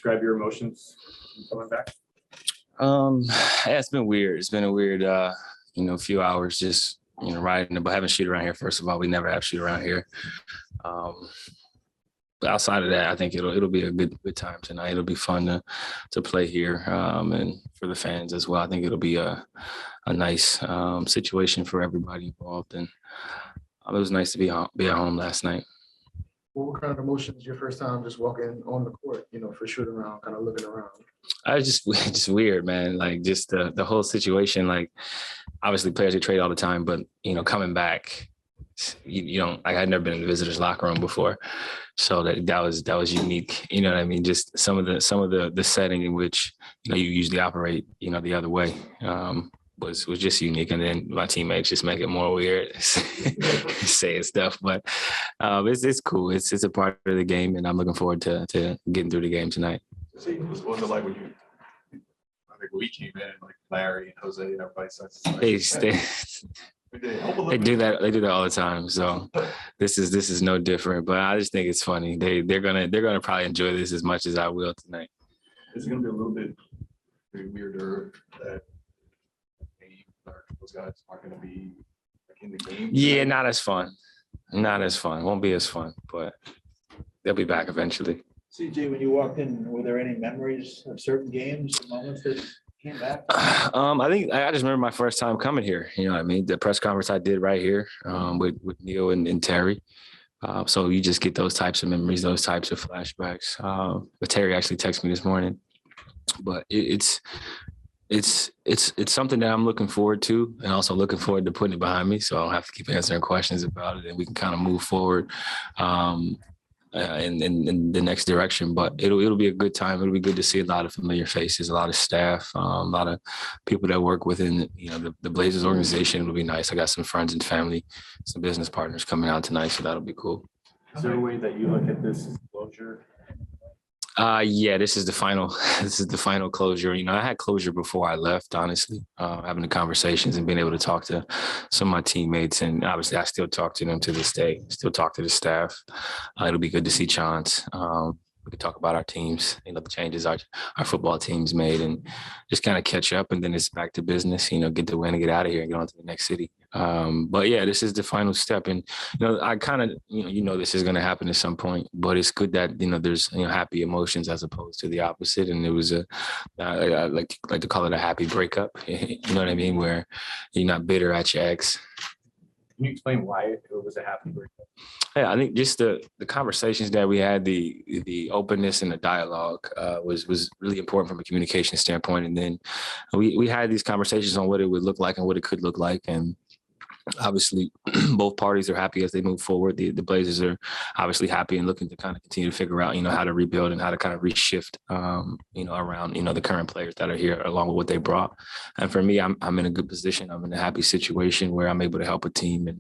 describe your emotions coming back? Yeah, it's been weird. It's been a weird, few hours just, riding, but having shoot around here. First of all, we never have shoot around here. But outside of that, I think it'll be a good time tonight. It'll be fun to play here, and for the fans as well. I think it'll be a nice situation for everybody involved. And it was nice to be at home last night. What kind of emotions your first time just walking on the court, for shooting around, kind of looking around? I was just weird, man. Like just the whole situation. Like obviously players get traded all the time, but coming back, you don't. Like I'd never been in the visitors' locker room before, so that was unique. You know what I mean? Just some of the setting in which you usually operate, the other way. Was just unique, and then my teammates just make it more weird, saying stuff. But it's cool. It's a part of the game, and I'm looking forward to getting through the game tonight. See, what was it like when I think we came in, like Larry and Jose and everybody starts. They do that. They do that all the time. So this is no different. But I just think it's funny. They're gonna probably enjoy this as much as I will tonight. It's gonna be a little bit weirder that those guys aren't going to be in the game. Yeah, not as fun. Won't be as fun, but they'll be back eventually. CJ, when you walked in, were there any memories of certain games, moments that came back? I think I just remember my first time coming here. You know what I mean? The press conference I did right here with Neil and Terry. So you just get those types of memories, those types of flashbacks. But Terry actually texted me this morning. But it's something that I'm looking forward to, and also looking forward to putting it behind me, so I don't have to keep answering questions about it, and we can kind of move forward in the next direction. But it'll be a good time. It'll be good to see a lot of familiar faces, a lot of staff, a lot of people that work within the Blazers organization. It'll be nice. I got some friends and family, some business partners coming out tonight, so that'll be cool. Is there a way that you look at this as closure? Yeah, this is the final closure. I had closure before I left, honestly, having the conversations and being able to talk to some of my teammates. And obviously I still talk to them to this day, still talk to the staff. It'll be good to see Chance. We could talk about our teams, the changes our football teams made, and just kind of catch up. And then it's back to business, get the win and get out of here and get on to the next city. But yeah, this is the final step. And, I kind of, this is going to happen at some point, but it's good that, there's, happy emotions as opposed to the opposite. And it was I like to call it a happy breakup. You know what I mean? Where you're not bitter at your ex. Can you explain why it was a happy breakup? Yeah, I think just the conversations that we had, the openness and the dialogue was really important from a communication standpoint. And then we had these conversations on what it would look like and what it could look like. And obviously, both parties are happy as they move forward. The Blazers are obviously happy and looking to kind of continue to figure out, how to rebuild and how to kind of reshift, around, the current players that are here along with what they brought. And for me, I'm in a good position. I'm in a happy situation where I'm able to help a team and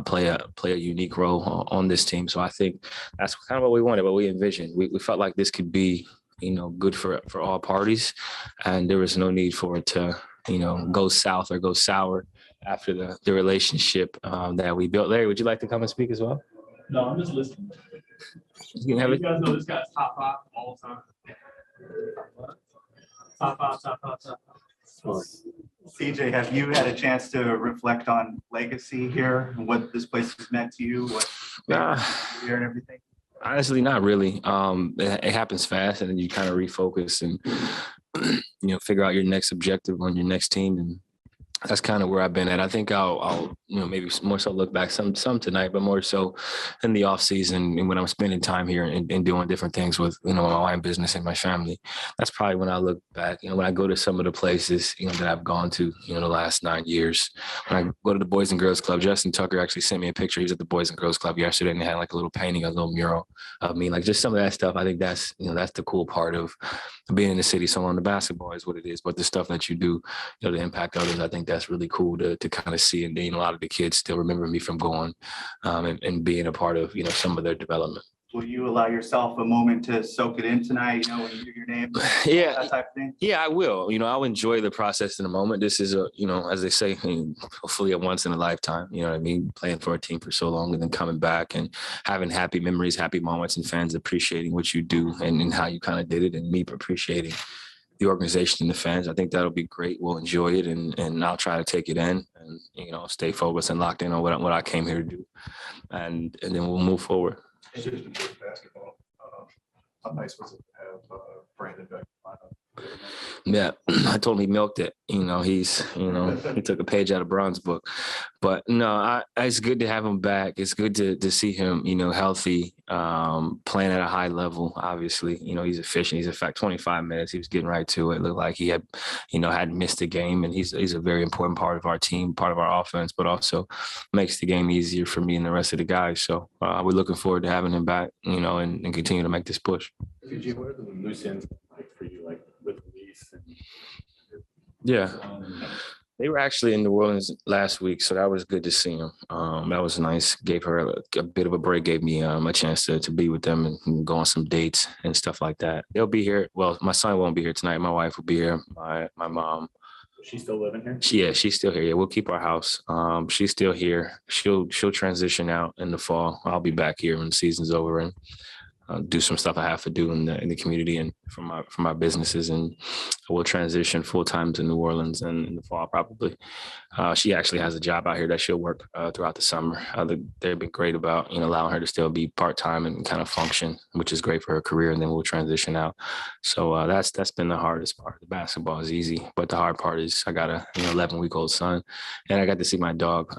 play a unique role on this team. So I think that's kind of what we wanted, what we envisioned. We felt like this could be, good for all parties, and there was no need for it to, go south or go sour after the relationship that we built. Larry, would you like to come and speak as well? No, I'm just listening. You guys know this guy's top five all the time. Top five. CJ, have you had a chance to reflect on legacy here and what this place has meant to you, what here and everything? Honestly, not really. It happens fast, and then you kind of refocus and figure out your next objective on your next team, and that's kind of where I've been at. I think I'll maybe more so look back some tonight, but more so in the off season and when I'm spending time here and doing different things with, my wine business and my family. That's probably when I look back, when I go to some of the places, that I've gone to, the last 9 years. When I go to the Boys and Girls Club, Justin Tucker actually sent me a picture. He was at the Boys and Girls Club yesterday, and they had like a little painting, a little mural of me, like just some of that stuff. I think that's, that's the cool part of being in the city. So on the basketball is what it is, but the stuff that you do, to impact others, I think that's really cool to kind of see. And then a lot of the kids still remember me from going and being a part of, some of their development. will you allow yourself a moment to soak it in tonight, when you hear your name? Yeah. That type of thing? Yeah, I will. I'll enjoy the process in a moment. This is as they say, hopefully a once in a lifetime. You know what I mean? Playing for a team for so long and then coming back and having happy memories, happy moments, and fans appreciating what you do and how you kind of did it, and me appreciating the organization and the fans. I think that'll be great. We'll enjoy it, and I'll try to take it in and stay focused and locked in on what I came here to do, and then we'll move forward. It's just been good basketball. How nice was it to have Brandon back? Yeah, I told him he milked it. He's, he took a page out of Braun's book. But no, it's good to have him back. It's good to see him, healthy, playing at a high level. Obviously, he's efficient. He's in fact 25 minutes. He was getting right to it. Looked like he had, hadn't missed a game, and he's a very important part of our team, part of our offense, but also makes the game easier for me and the rest of the guys. So we're looking forward to having him back, and continue to make this push. CJ, what are the loose ends like for you, like with Luis? Yeah. They were actually in New Orleans last week, so that was good to see them. That was nice. Gave her a bit of a break, gave me a chance to be with them and go on some dates and stuff like that. They'll be here. Well, my son won't be here tonight. My wife will be here. My mom. She's still living here? She's still here. Yeah, we'll keep our house. She's still here. She'll transition out in the fall. I'll be back here when the season's over and do some stuff I have to do in the community and for my businesses, and we'll transition full time to New Orleans and in the fall probably. She actually has a job out here that she'll work throughout the summer. They've been great about allowing her to still be part time and kind of function, which is great for her career. And then we'll transition out. So that's been the hardest part. The basketball is easy, but the hard part is I got a 11-week-old son, and I got to see my dog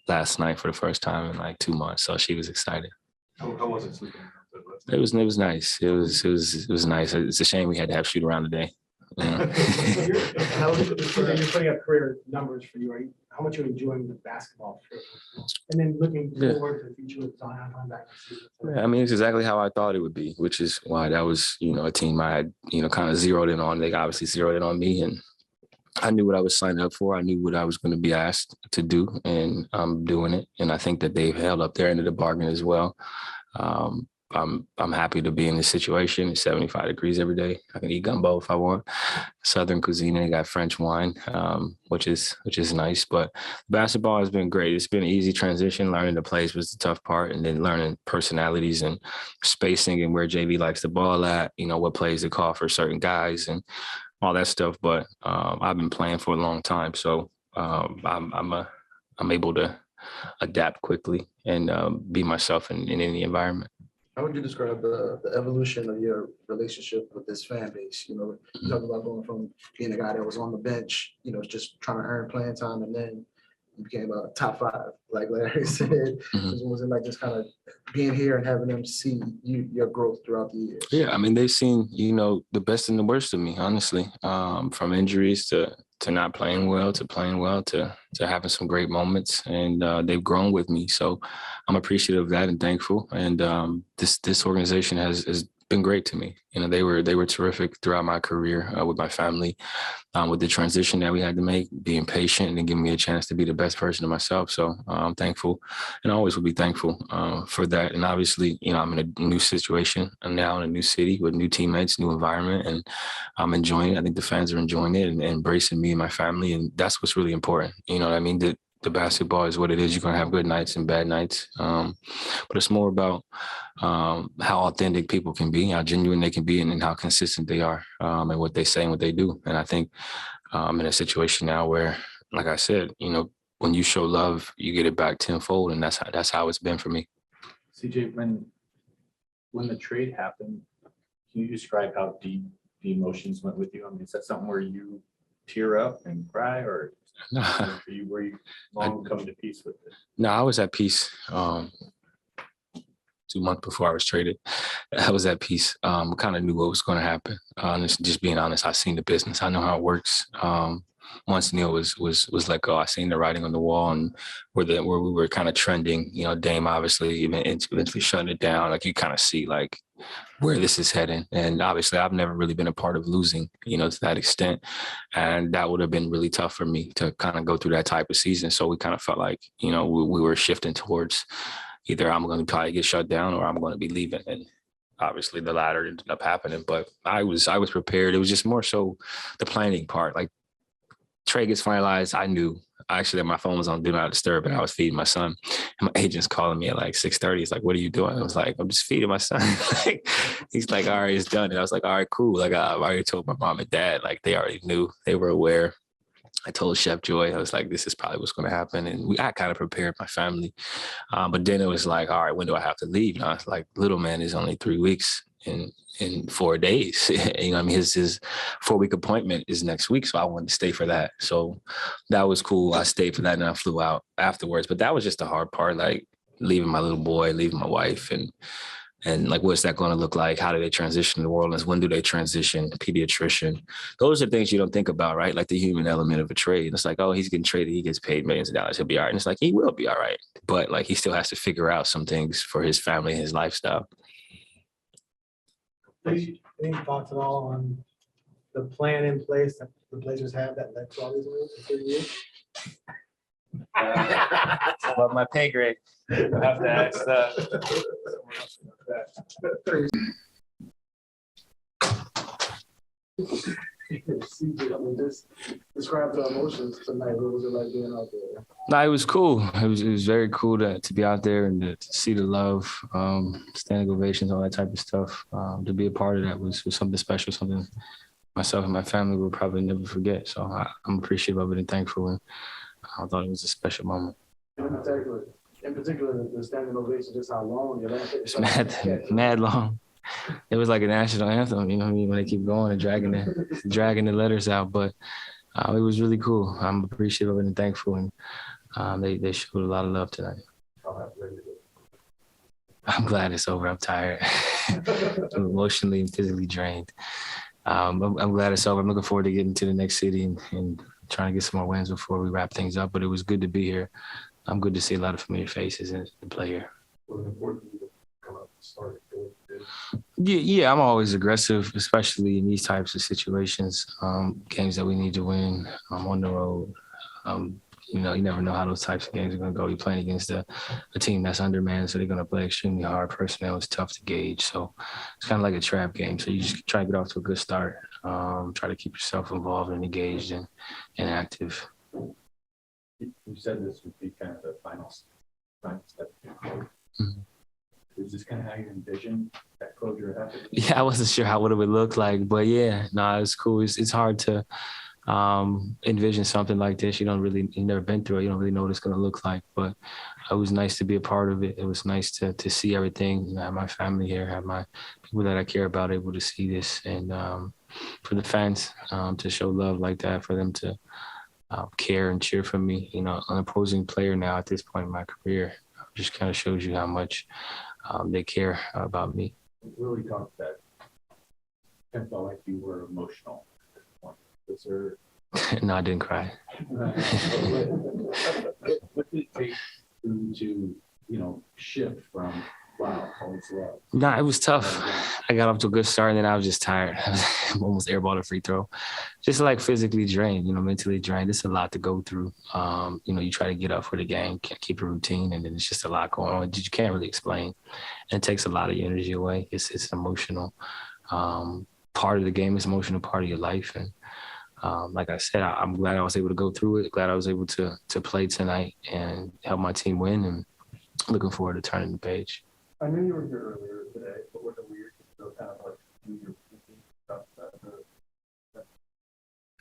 last night for the first time in like 2 months. So she was excited. How was it sleeping? It was nice. It was nice. It's a shame we had to have shoot around today. You're putting up career numbers for you. How much are you enjoying the basketball? And then looking forward to the future with Zion coming back this season. Yeah, I mean, it's exactly how I thought it would be, which is why that was, a team I had, kind of zeroed in on. They obviously zeroed in on me, and I knew what I was signing up for. I knew what I was going to be asked to do, and I'm doing it. And I think that they've held up their end of the bargain as well. I'm happy to be in this situation. It's 75 degrees every day. I can eat gumbo if I want. Southern cuisine, and they got French wine, which is nice. But basketball has been great. It's been an easy transition. Learning the plays was the tough part, and then learning personalities and spacing and where JV likes the ball at. What plays to call for certain guys and all that stuff. But I've been playing for a long time, so I'm able to adapt quickly and be myself in any environment. How would you describe the evolution of your relationship with this fan base? You talk about going from being a guy that was on the bench, just trying to earn playing time, and then you became a top 5, like Larry said. Mm-hmm. Was it like just kind of being here and having them see your growth throughout the years? Yeah, I mean, they've seen, the best and the worst of me, honestly, from injuries to not playing well, to playing well, to having some great moments, and they've grown with me. So I'm appreciative of that and thankful. And this organization has been great to me. They were terrific throughout my career with my family, with the transition that we had to make, being patient and giving me a chance to be the best version of myself. So I'm thankful, and I always will be thankful for that. And obviously, I'm in a new situation. I'm now in a new city with new teammates, new environment, and I'm enjoying it. I think the fans are enjoying it and embracing me and my family. And that's what's really important. You know what I mean? The basketball is what it is. You're going to have good nights and bad nights. But it's more about how authentic people can be, how genuine they can be, and how consistent they are and what they say and what they do. And I think I'm in a situation now where, like I said, when you show love, you get it back tenfold. And that's how it's been for me. CJ, when the trade happened, can you describe how deep the emotions went with you? I mean, is that something where you tear up and cry, or were you long coming to peace with it? No, I was at peace 2 months before I was traded. I was at peace. Kind of knew what was going to happen. Just being honest, I've seen the business. I know how it works. Once Neil was let go, I seen the writing on the wall, and where we were kind of trending. Dame obviously eventually shutting it down. Like you kind of see like where this is heading. And obviously I've never really been a part of losing, to that extent. And that would have been really tough for me to kind of go through that type of season. So we kind of felt like, we were shifting towards, either I'm going to probably get shut down or I'm going to be leaving. And obviously the latter ended up happening, but I was prepared. It was just more so the planning part. Like trade gets finalized, I knew. Actually, my phone was on Do Not Disturb, and I was feeding my son. And my agent's calling me at like 6:30. He's like, "What are you doing?" I was like, "I'm just feeding my son." Like, he's like, "All right, it's done." And I was like, "All right, cool." Like I've already told my mom and dad. Like they already knew. They were aware. I told Chef Joy, I was like, "This is probably what's going to happen." And I kind of prepared my family. But then it was like, "All right, when do I have to leave?" And I was like, "Little man is only 3 weeks in 4 days." You know, I mean, his 4-week appointment is next week, so I wanted to stay for that. So that was cool. I stayed for that, and I flew out afterwards. But that was just the hard part, like leaving my little boy, leaving my wife, and like, what's that going to look like? How do they transition to New Orleans? When do they transition? Pediatrician. Those are things you don't think about, right? Like the human element of a trade. It's like, oh, he's getting traded. He gets paid millions of dollars. He'll be all right. And it's like, he will be all right. But like, he still has to figure out some things for his family and his lifestyle. Any thoughts at all on the plan in place that the Blazers have that led to all these moves in 3 years? Above my pay grade. I have to ask Just describe the emotions tonight. What was it like being out there? No, it was cool. It was very cool to be out there and to see the love, standing ovations, all that type of stuff. To be a part of that was something special, something myself and my family will probably never forget. So I'm appreciative of it and thankful. And I thought it was a special moment. In particular, the standing ovation, just how long you It's mad long. It was like a national anthem, you know what I mean, when they keep going and dragging the letters out. But it was really cool. I'm appreciative of it and thankful. And they showed a lot of love tonight. I'm glad it's over. I'm tired. I'm emotionally and physically drained. I'm glad it's over. I'm looking forward to getting to the next city and trying to get some more wins before we wrap things up. But it was good to be here. I'm good to see a lot of familiar faces and play here. Yeah, I'm always aggressive, especially in these types of situations, games that we need to win. I'm on the road. You never know how those types of games are going to go. You're playing against a team that's undermanned, so they're going to play extremely hard. Personnel is tough to gauge, so it's kind of like a trap game. So you just try to get off to a good start. Try to keep yourself involved and engaged and active. You said this would be kind of the final step. Mm-hmm. Is this kind of how you envision that closure happening? Yeah, I wasn't sure what it would look like, but yeah, it's cool. It's hard to envision something like this. You've never been through it. You don't really know what it's going to look like, but it was nice to be a part of it. It was nice to see everything. Have my family here, have my people that I care about able to see this, and for the fans to show love like that, for them to care and cheer for me. An opposing player now at this point in my career just kind of shows you how much they care about me. Really talked that. I felt like you were emotional at this point. Was there? No, I didn't cry. What did it take to shift from wow, always love? No, it was tough. I got off to a good start, and then I was just tired. I was almost airballed a free throw. Just like physically drained, mentally drained. It's a lot to go through. You try to get up for the game, can't keep a routine, and then it's just a lot going on that you can't really explain. And it takes a lot of your energy away. It's an emotional part of the game. It's an emotional part of your life. And like I said, I'm glad I was able to go through it. Glad I was able to play tonight and help my team win. And looking forward to turning the page. I knew you were here earlier today, but was it weird to kind of like do your stuff?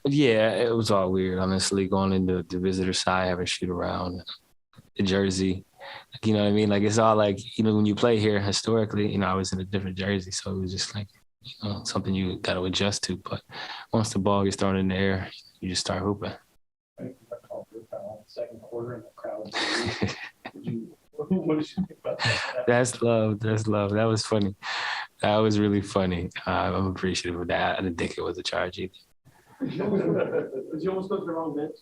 Yeah, it was all weird, honestly, going into the visitor side, having to shoot around the jersey. You know what I mean? Like, it's all like, when you play here historically, I was in a different jersey. So it was just like, something you got to adjust to. But once the ball gets thrown in the air, you just start hooping. Second quarter in the crowd. What did you think about that? That's love. That's love. That was funny. That was really funny. I'm appreciative of that. I didn't think it was a charge either. Did you almost go to the wrong bench?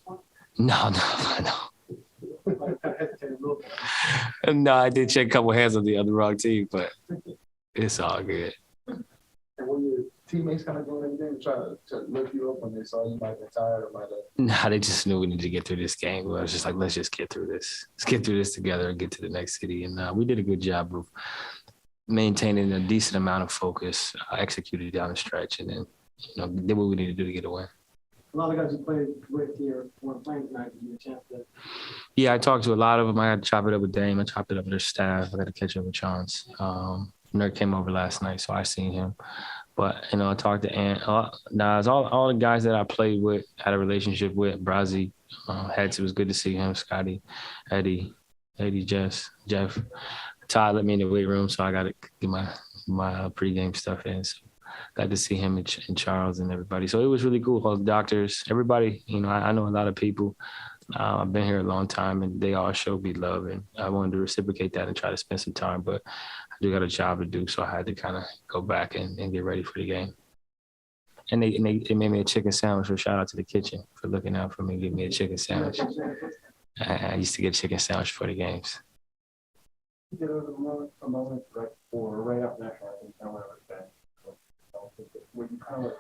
No. No, I did check a couple hands on the other wrong team, but it's all good. And when your teammates kind of doing anything to try to lift you up when they saw you might be tired or might have? Nah, they just knew we needed to get through this game. Well, I was just like, let's just get through this. Let's get through this together and get to the next city. And we did a good job of maintaining a decent amount of focus, executed down the stretch, and then, did what we needed to do to get away. A lot of guys you played with here weren't playing tonight. Did you get a chance to? Yeah, I talked to a lot of them. I had to chop it up with Dame. I chopped it up with their staff. I got to catch up with Chance. Nerd came over last night, so I seen him. But, I talked to Ant. Nas, all the guys that I played with, had a relationship with. Brazi, Heads, it was good to see him. Scotty, Eddie, Jeff. Todd let me in the weight room, so I got to get my pregame stuff in. So got to see him and Charles and everybody. So it was really cool. All the doctors, everybody, I know a lot of people. I've been here a long time, and they all showed me love, and I wanted to reciprocate that and try to spend some time, but I do got a job to do, so I had to kind of go back and get ready for the game. And they made me a chicken sandwich, so shout out to the kitchen for looking out for me, giving me a chicken sandwich. I used to get chicken sandwich for the games. Get over a moment right up national, I think, kind of were you kind of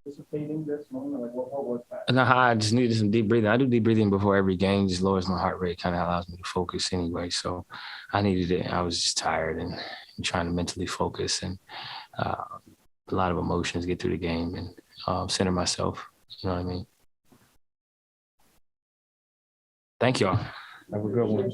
anticipating this moment? Like, what was that? No, I just needed some deep breathing. I do deep breathing before every game, just lowers my heart rate, kind of allows me to focus anyway. So I needed it. I was just tired and trying to mentally focus and a lot of emotions, get through the game and center myself. You know what I mean? Thank y'all. Have a good one.